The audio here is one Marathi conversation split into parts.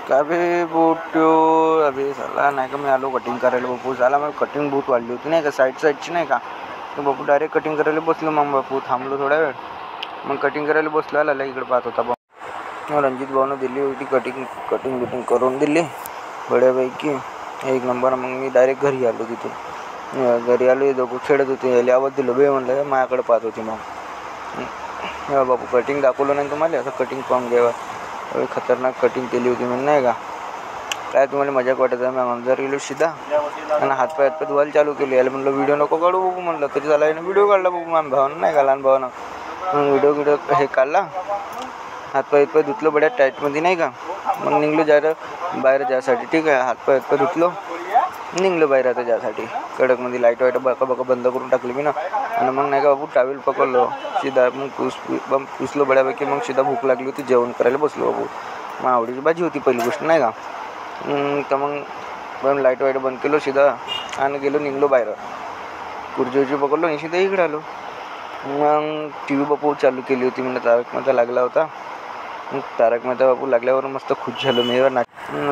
का बे बूटो अबे साला नाही का मी आलो कटिंग करायला बापू. झाला मग कटिंग बहुत वाढली होती नाही का साईडची नाही का. तर बापू डायरेक्ट कटिंग करायला बसलो. मग बापू थांबलो थोडा वेळ. मग कटिंग करायला बसलो. आला इकडे पाहत होता बापू. रणजित भाऊनं दिली होती कटिंग करून दिली बड्यापैकी एक नंबर. मग मी डायरेक्ट घरी आलो. तिथून घरी आलो. दोघं खेळत होते. यायला आवाज दिलो बे म्हणलं. माझ्याकडे पाहत होती. मग बापू कटिंग दाखवलं नाही तुम्हाला. असं कटिंग पाहून घ्यावा. खतरनाक कटिंग केली होती म्हणून नाही का. काय तुम्हाला मजाक वाटत आहे. मग अंदर गेलो सीधा आणि हातपाय धुवायला चालू केले. याला म्हणलं व्हिडिओ नको काढू बाबू म्हणलं. तरी झाला व्हिडिओ काढला बाबू. माझ्या भावानं नाही का लहान भावानं. मग व्हिडिओ हे काढला. हातपाय धुतलं बड्या टाईटमध्ये नाही का. मग निघलो बाहेर जायसाठी. ठीक आहे. हातपाय धुतलो निघलो बाहेर आता जायसाठी. कडकमध्ये लाईट बका बंद करून टाकली मी ना. आणि मग नाही का बाबू टावेल पकडलो सीधा. मग पुसलो बड्यापैकी. मग सीधा भूक लागली होती. जेवण करायला बसलो बाबू. मग आवडीची भाजी होती पहिली गोष्ट नाही का. तर मग लाईट बंद केलो सीधा आणि निघलो बाहेर. खुर्ची पकडलो आणि सीधा इकडे आलो. मग टी व्ही बापू चालू केली होती. म्हणजे तारक मेहता लागला होता. मग तारक मेहता बापू लागल्यावर मस्त खुश झालो मी.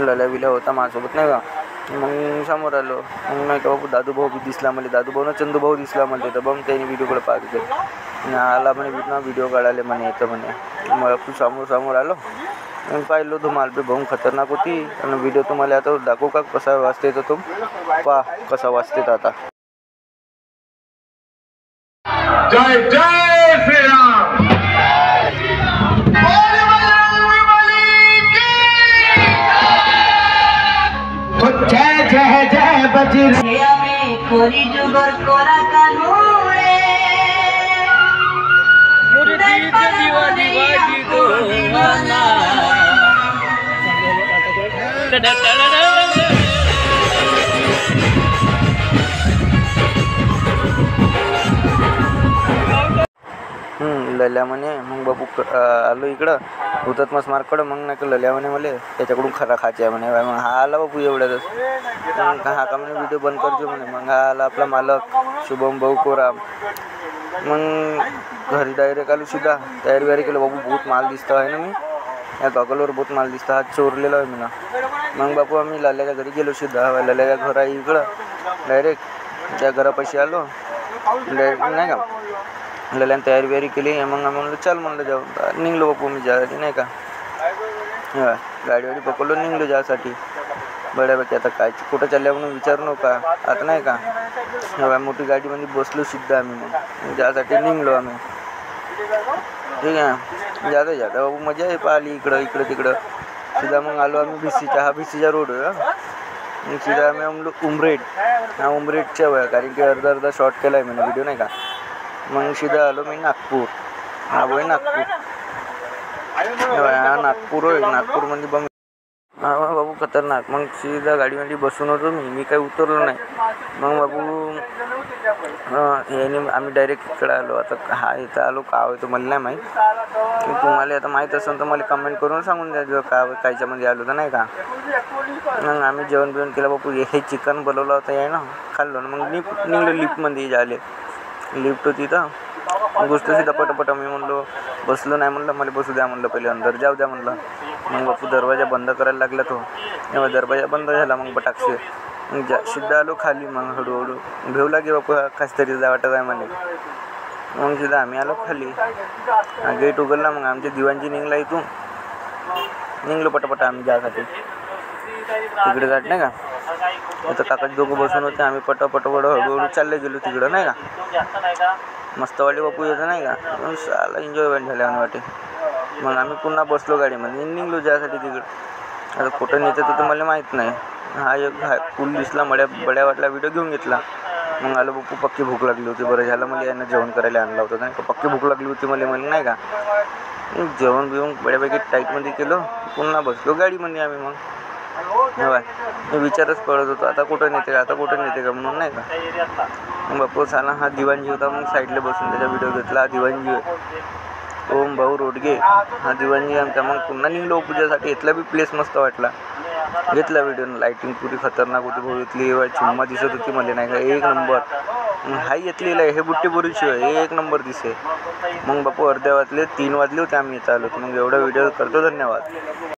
लल्या विल्या होता माझ्यासोबत नाही का. मग समोर आलो. मग नाही का बापू दादू भाऊ बी दिसला मला. दादू भाऊ चंदू भाऊ दिसला मला. तर मग त्यांनी व्हिडिओकडे पाहत होते. आला म्हणे व्हिडिओ काढायला म्हणे येतं म्हणे. मग बापू समोर आलो. मग पाहिलो धुमाल बी भाऊ खतरनाक होती. आणि व्हिडिओ तुम्हाला आता दाखवू का कसा वाजते. तर तो पहा कसा वाजते. आता जय जय श्रीराम. जय जय जय बजरंगी कोरी जुगर कोरा कानूरे मुर्दी दीवानी वाजी को दीवाना. लल्या म्हणे. मग बापू आलो इकडं हुतात्मा स्मारककडं. मग नाही का लल्या म्हणे मला त्याच्याकडून खरा खायचा आहे म्हणे. मग हा आला बापू एवढ्यातच. मग हा का म्हणे व्हिडिओ बंद करतो म्हणे. मग हा आला आपला मालक शुभम भाऊ कोराम. मग घरी डायरेक्ट आलो सीधा. तयारी केलं बापू. बहुत माल दिसतं आहे ना. मी या गॉगलवर बहुत माल दिसतं. हात चोरलेला आहे मी ना. मग बापू आम्ही लाल्याच्या घरी गेलो सीधा. लाल्याच्या घर आहे इकडं. डायरेक्ट त्या घरापाशी आलो. डायरेक्ट नाही का लल्याने तयारी केली. मग म्हणलं चल म्हणलं जाऊ. निघलो बापू मी जायसाठी नाही का. गाडी पकडलो निघलो जायसाठी बड्यापैकी. आता काय कुठं चालल्या म्हणून विचारू नका आता नाही का. मोठी गाडीमध्ये बसलो सिद्धा आम्ही. मग जायसाठी निघलो आम्ही. ठीक आहे. जाता बाबू मजा आहे. पाहिली इकडं तिकडं सीधा. मग आलो आम्ही भिसीचा रोड आहे. मग सीधा आम्ही म्हणलो उमरेड. उमरेडच्या वया कारण की अर्धा शॉर्ट केला आहे मी व्हिडिओ नाही का. मग सीधा आलो मी नागपूर. नागपूर होय. नागपूरमध्ये बघ बाबू खतरनाक. मग सीधा गाडीमध्ये बसून होतो मी काही उतरलो नाही. मग बाबू याने आम्ही डायरेक्ट इकडे आलो. आता हा इथं आलो का होतं मला नाही माहीत. तुम्हाला आता माहीत असेल तर मला कमेंट करून सांगून द्या का कायच्यामध्ये आलो तर नाही का. मग आम्ही जेवण केलं बापू. हे चिकन बनवलं होतं आहे ना. खाल्लो ना. मग निघलो लिफ्टमध्ये झाले. लिफ्ट होती तर गोष्ट सीधा पटापट. मी म्हणलो बसलो नाही म्हणलं. मला बसू द्या म्हणलं. पहिले अंदर जाऊ द्या म्हणलं. मग बापू दरवाजा बंद करायला लागला तो. तेव्हा दरवाजा बंद झाला. मग पटाक्षे मग सीधा आलो खाली. मग हळूहळू भेऊ लागे बापू. कस तरी जा वाटत आहे मला. मग सीधा आम्ही आलो खाली. गेट उघडला. मग आमच्या दिवाणजी निघला इथून. निघलो पटापट आम्ही जायसाठी. तिकडे जात नाही का. आता काकाचे दोघं बसून होते. आम्ही पटापट हळूहळू चालले गेलो तिकडं नाही का. मस्तवाडी बापू येतं नाही का. साला एन्जॉयमेंट झाले आणि वाटे. मग आम्ही पुन्हा बसलो गाडीमध्ये निघलो जायसाठी तिकडं. आता कुठं नेतं तर मला माहीत नाही. एक पूल दिसला बड्या वाटला. व्हिडिओ घेऊन घेतला. मग आलो बापू. पक्की भूक लागली होती. बरं झालं मला यांना जेवण करायला आणलं होतं नाही का. पक्की भूक लागली होती मला नाही का. जेवण बिवून बड्यापैकी टाईटमध्ये केलं. पुन्हा बसलो गाडीमध्ये आम्ही. मग मी विचारच पडत होतो आता कुठं नेते का म्हणून नाही का. मग बापू साला हा दिवाणजी होता. मग साईडला बसून त्याचा व्हिडिओ घेतला. हा दिवाणजी ओम भाऊ रोडगे. हा दिवाणजी आमच्या. मग पुन्हा निघलो पूजासाठी. इथला बी प्लेस मस्त वाटला. घेतला व्हिडिओ. लाईटिंग पुरी खतरनाक होती भाऊ. इथली चिम्मा दिसत होती मला नाही का. एक नंबर. हाई येतलेला आहे. हे बुट्टी बोरीशिवाय एक नंबर दिसे. मग बापू अर्ध्या वाजले 3 वाजले होते आम्ही इथं आलो. मग एवढा व्हिडिओ करतो. धन्यवाद.